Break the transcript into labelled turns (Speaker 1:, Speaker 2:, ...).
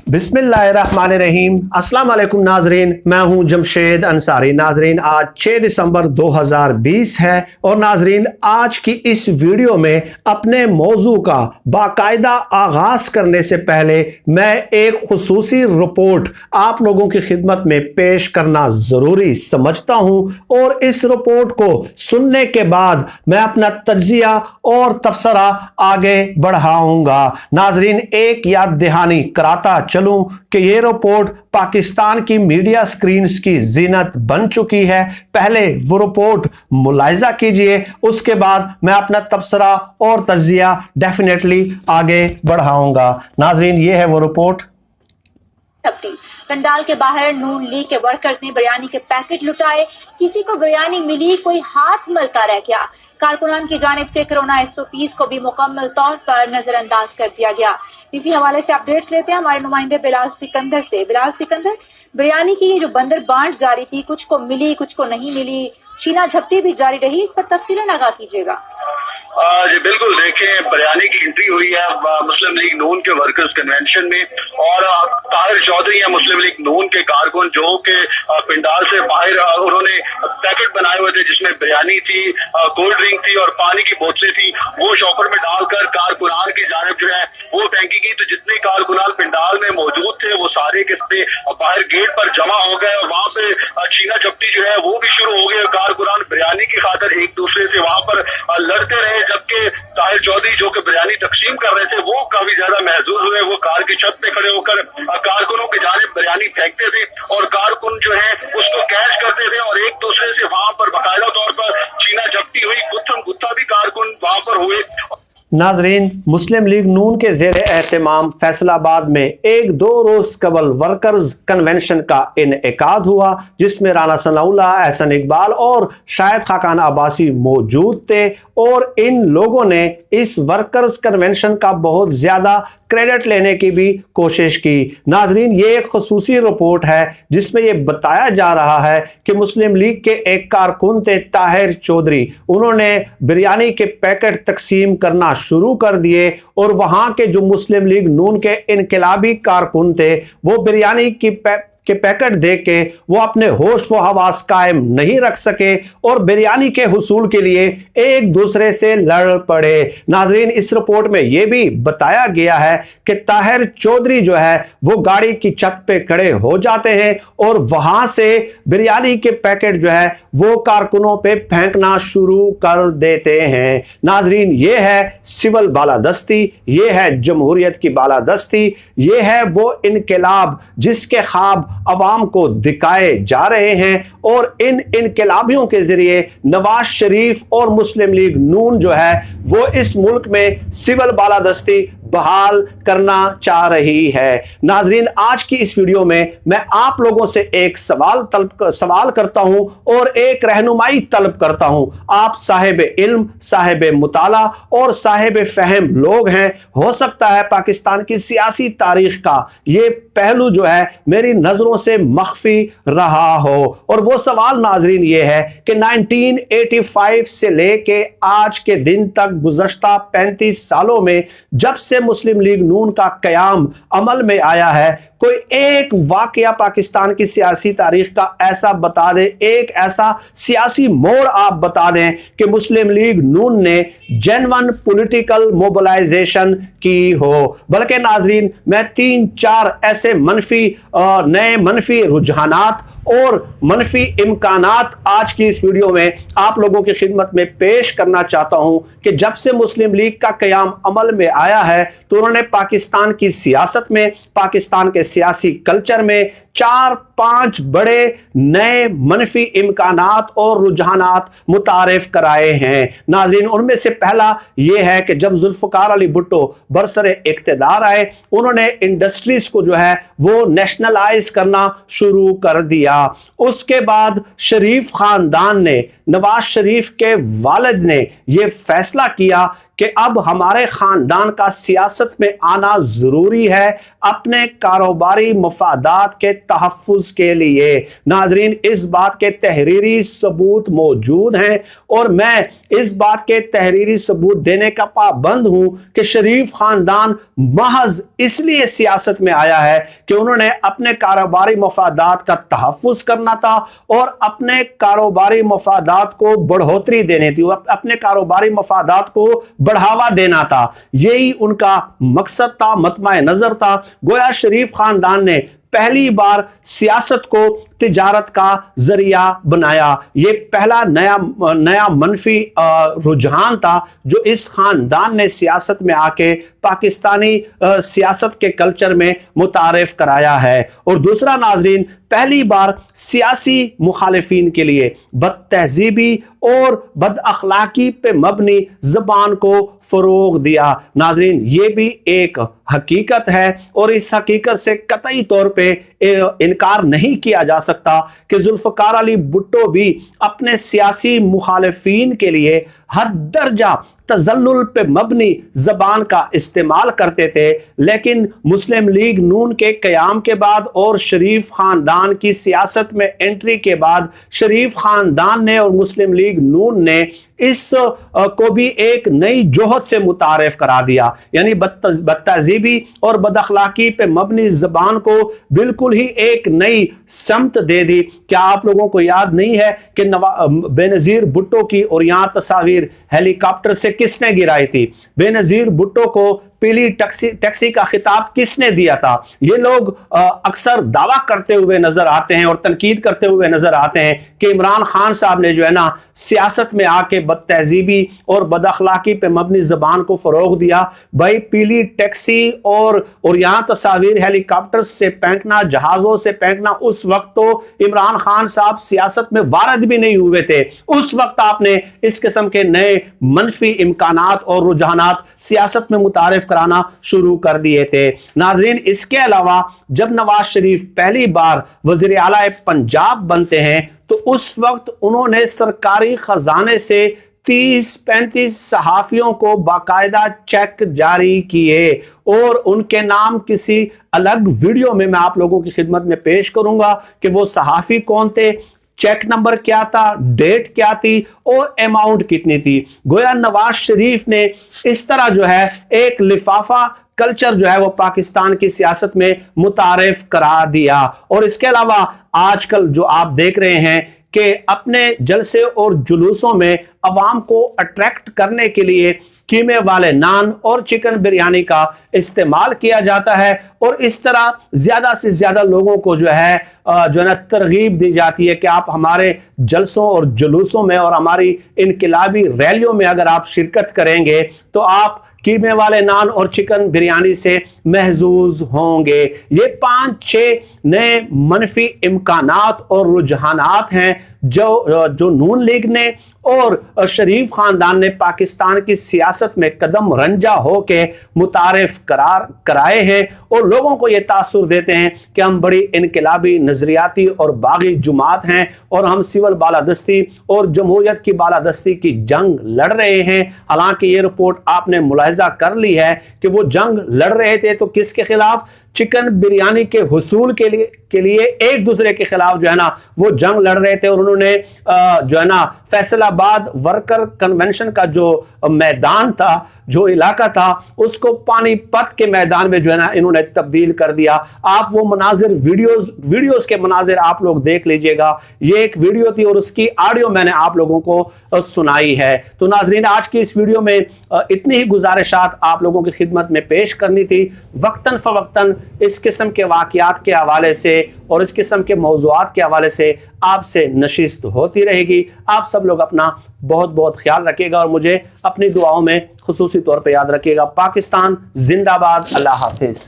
Speaker 1: बिस्मिल्लाहिर्रहमानिर्रहीम। अस्सलाम वालेकुम नाजरीन, मैं हूं जमशेद अंसारी। नाजरीन आज 6 दिसंबर 2020 है और नाजरीन आज की इस वीडियो में अपने मौजू का बाकायदा आगाज करने से पहले मैं एक खुसूसी रिपोर्ट आप लोगों की खिदमत में पेश करना ज़रूरी समझता हूं और इस रिपोर्ट को सुनने के बाद मैं अपना तज्जिया और तबसरा आगे बढ़ाऊंगा। नाजरीन एक याद दहानी कराता चलूं कि ये रिपोर्ट पाकिस्तान की मीडिया स्क्रीन्स की जीनत बन चुकी है। पहले वो रिपोर्ट मुलाहिजा कीजिए, उसके बाद मैं अपना तबसरा और तज्जिया डेफिनेटली आगे बढ़ाऊंगा। नाजरीन ये है वो रिपोर्ट।
Speaker 2: पंडाल के बाहर नून लीग के वर्कर्स ने बिरयानी के पैकेट लुटाए, किसी को बिरयानी मिली, कोई हाथ मलता रह गया। कारकुनान की जानिब से कोरोना SOPs को भी मुकम्मल तौर पर नजरअंदाज कर दिया गया। इसी हवाले से अपडेट्स लेते हैं हमारे नुमाइंदे बिलाल सिकंदर से। बिलाल सिकंदर, बिरयानी की ये जो बंदर बांट जारी थी, कुछ को मिली कुछ को नहीं मिली, छीना झपटी भी जारी रही, इस पर तफसीलन आगाह कीजिएगा।
Speaker 3: जी बिल्कुल, देखें बिरयानी की एंट्री हुई है मुस्लिम लीग नून के वर्कर्स कन्वेंशन में और ताहिर चौधरी है मुस्लिम लीग नून के कारकुन जो कि पंडाल से बाहर उन्होंने पैकेट बनाए हुए थे जिसमें बिरयानी थी, कोल्ड ड्रिंक थी और पानी की बोतलें थी। वो शॉपर में डालकर कारकुनान की जानिब जो है वो टैंकी की, तो जितने कारकुनान पंडाल में मौजूद थे वो सारे के बाहर गेट पर जमा हो गए और वहाँ पे छीना झपटी जो है वो भी शुरू हो गई। कारकुनान बिरयानी की खातिर एक दूसरे से वहाँ पर लड़ते रहे, जबकि ताहिर चौधरी जो कि बिरयानी तकसीम कर रहे थे वो काफी ज्यादा महजूज हुए। वो कार की छत पे खड़े होकर कारकुनों की जानिब बिरयानी फेंकते थे और कारकुन जो है उसको कैच करते थे और एक दूसरे से वहां पर बाकायदा तौर पर छीना झपटी हुई, गुत्थम गुत्था भी कारकुन वहां पर हुए।
Speaker 1: नाजरीन मुस्लिम लीग नून के ज़ेरे एहतमाम फैसलाबाद में एक दो रोज कबल वर्कर्स कन्वेंशन का इनेकाद हुआ जिसमें राना सनाउल्लाह, एहसन इकबाल और शायद खाकान अब्बासी मौजूद थे और इन लोगों ने इस वर्कर्स कन्वेंशन का बहुत ज़्यादा क्रेडिट लेने की भी कोशिश की। नाजरीन ये एक खसूसी रिपोर्ट है जिसमें यह बताया जा रहा है कि मुस्लिम लीग के एक कारकुन थे ताहिर चौधरी, उन्होंने बिरयानी के पैकेट तकसीम करना शुरू कर दिए और वहां के जो मुस्लिम लीग नून के इनकलाबी कारकुन थे वो बिरयानी के पैकेट देख के वो अपने होश व हवास कायम नहीं रख सके और बिरयानी के हुसूल के लिए एक दूसरे से लड़ पड़े। नाजरीन इस रिपोर्ट में यह भी बताया गया है कि ताहिर चौधरी जो है वो गाड़ी की छत पे खड़े हो जाते हैं और वहां से बिरयानी के पैकेट जो है वो कारकुनों पे फेंकना शुरू कर देते हैं। नाजरीन ये है सिविल बालादस्ती, ये है जमहूरियत की बालादस्ती, ये है वो इनकलाब जिसके ख्वाब अवाम को दिखाए जा रहे हैं और इन इनकलाबियों के जरिए नवाज शरीफ और मुस्लिम लीग नून जो है वो इस मुल्क में सिविल बालादस्ती बहाल करना चाह रही है। नाजरीन आज की इस वीडियो में मैं आप लोगों से एक सवाल करता हूं और एक रहनुमाई तलब करता हूं। आप साहिब इल्म, साहिब मुताला और साहिब फहम लोग हैं, हो सकता है पाकिस्तान की सियासी तारीख का ये पहलू जो है मेरी नजरों से मख्फी रहा हो। और वो सवाल नाजरीन ये है कि 1985 से लेके आज के दिन तक गुज़श्ता 35 सालों में जब से मुस्लिम लीग नून का कयाम अमल में आया है, कोई एक वाकया पाकिस्तान की सियासी तारीख का ऐसा बता दे, एक ऐसा सियासी मोड़ आप बता दें कि मुस्लिम लीग नून ने जेन्युइन पॉलिटिकल मोबिलाइजेशन की हो। बल्कि नाजरीन मैं 3-4 ऐसे नए मनफी रुझानात और मनफी इम्कानात आज की इस वीडियो में आप लोगों की खिदमत में पेश करना चाहता हूं कि जब से मुस्लिम लीग का कयाम अमल में आया है तो उन्होंने पाकिस्तान की सियासत में, पाकिस्तान के सियासी कल्चर में 4-5 बड़े नए मनफी इम्कानात और रुझानात मुतारिफ कराए हैं। नाज़रीन उनमें से पहला यह है कि जब जुल्फ़िकार अली भुट्टो बरसरे इक़्तिदार आए उन्होंने इंडस्ट्रीज को जो है वो नेशनलाइज करना शुरू कर दिया। उसके बाद शरीफ खानदान ने, नवाज शरीफ के वालिद ने यह फैसला किया कि अब हमारे खानदान का सियासत में आना ज़रूरी है अपने कारोबारी मफादात के तहफ़्फ़ुज़ के लिए। नाज़रीन, इस बात के तहरीरी सबूत मौजूद हैं और मैं इस बात के तहरीरी सबूत देने का पाबंद हूँ कि शरीफ ख़ानदान महज इसलिए सियासत में आया है कि उन्होंने अपने कारोबारी मफादात का तहफ़्फ़ुज़ करना था और अपने कारोबारी मफादात को बढ़ोतरी देनी थी, अपने कारोबारी मफादात को बढ़ावा देना था। यही उनका मकसद था, मतमा नजर था। गोया शरीफ खानदान ने पहली बार सियासत को तिजारत का जरिया बनाया। ये पहला नया मनफी रुझान था जो इस खानदान ने सियासत में आके पाकिस्तानी सियासत के कल्चर में मुतारिफ कराया है। और दूसरा नाजरीन, पहली बार सियासी मुखालिफिन के लिए बदतहजीबी और बद अखलाकी पे मबनी जबान को फरोग दिया। नाजरीन, ये भी एक हकीकत है और इस हकीकत से कतई तौर पे इनकार नहीं किया जा सकता कि जुल्फकार अली भुट्टो भी अपने सियासी मुखालिफिन के लिए हर दर्जा तजल्लुल पे मबनी जबान का इस्तेमाल करते थे। लेकिन मुस्लिम लीग नून के क़याम के बाद और शरीफ खानदान की सियासत में एंट्री के बाद शरीफ खानदान ने और मुस्लिम लीग नून ने इस को भी एक नई जोहद से मुतारिफ करा दिया, यानी बदतहजीबी और बदअखलाकी पे मबनी जबान को बिल्कुल ही एक नई समत दे दी। क्या आप लोगों को याद नहीं है कि बेनज़ीर भुट्टो की और यहाँ तस्वीर हेलीकॉप्टर से किसने गिराई थी? बेनज़ीर भुट्टो को पीली टैक्सी का खिताब किसने दिया था? ये लोग अक्सर दावा करते हुए नजर आते हैं और तनकीद करते हुए नजर आते हैं कि इमरान खान साहब ने जो है ना सियासत में आके बदतहजीबी और बदअखलाकी पे मबनी जबान को फरोग दिया। भाई, पीली टैक्सी और यहाँ तस्वीर हेलीकॉप्टर से फेंकना, जहाजों से फेंकना, उस वक्त तो इमरान खान साहब सियासत में वारद भी नहीं हुए थे। उस वक्त आपने इस किस्म के नए मनफी इम्कानात और रुझानात सियासत में मुतारिफ कराना शुरू कर दिए थे। नाजरीन, इसके अलावा जब नवाज शरीफ पहली बार वज़ीर आला पंजाब बनते हैं तो उस वक्त उन्होंने सरकारी खजाने से 30-35 सहाफियों को बाकायदा चेक जारी किए और उनके नाम किसी अलग वीडियो में मैं आप लोगों की खिदमत में पेश करूंगा कि वो सहाफी कौन थे, चेक नंबर क्या था, डेट क्या थी और अमाउंट कितनी थी। गोया नवाज शरीफ ने इस तरह जो है एक लिफाफा कल्चर जो है वो पाकिस्तान की सियासत में मुतारिफ करा दिया। और इसके अलावा आजकल जो आप देख रहे हैं कि अपने जलसे और जुलूसों में अवाम को अट्रैक्ट करने के लिए कीमे वाले नान और चिकन बिरयानी का इस्तेमाल किया जाता है और इस तरह ज्यादा से ज्यादा लोगों को जो है ना तरगीब दी जाती है कि आप हमारे जलसों और जुलूसों में और हमारी इनकलाबी रैलियों में अगर आप शिरकत करेंगे तो आप कीमे वाले नान और चिकन बिरयानी से महजूज होंगे। ये 5-6 नए मनफी इम्कानात और रुझानात हैं जो नून लीग ने और शरीफ खानदान ने पाकिस्तान की सियासत में कदम रंजा होके मुतारिफ कराए हैं और लोगों को ये तासुर देते हैं कि हम बड़ी इनकलाबी, नजरियाती और बागी जुमात हैं और हम सिविल बालादस्ती और जमहूरियत की बालादस्ती की जंग लड़ रहे हैं। हालांकि ये रिपोर्ट आपने मुलाहिजा कर ली है कि वो जंग लड़ रहे थे तो किसके खिलाफ? चिकन बिरयानी के हुसूल के लिए एक दूसरे के खिलाफ जो है ना वो जंग लड़ रहे थे और उन्होंने जो है ना फैसलाबाद वर्कर कन्वेंशन का जो मैदान था, जो इलाका था, उसको पानीपत के मैदान में जो है ना इन्होंने तब्दील कर दिया। आप वो मनाजिर वीडियोस के मनाजिर आप लोग देख लीजिएगा। ये एक वीडियो थी और उसकी ऑडियो मैंने आप लोगों को सुनाई है। तो नाजरीन, आज की इस वीडियो में इतनी ही गुजारिशात आप लोगों की खिदमत में पेश करनी थी। वक्तन फवक्तन इस किस्म के वाकयात के हवाले से और इस किस्म के मौज़ूआत के हवाले से आपसे नशिस्त होती रहेगी। आप सब लोग अपना बहुत बहुत ख्याल रखिएगा और मुझे अपनी दुआओं में खुसूसी तौर पे याद रखिएगा। पाकिस्तान जिंदाबाद। अल्लाह हाफिज।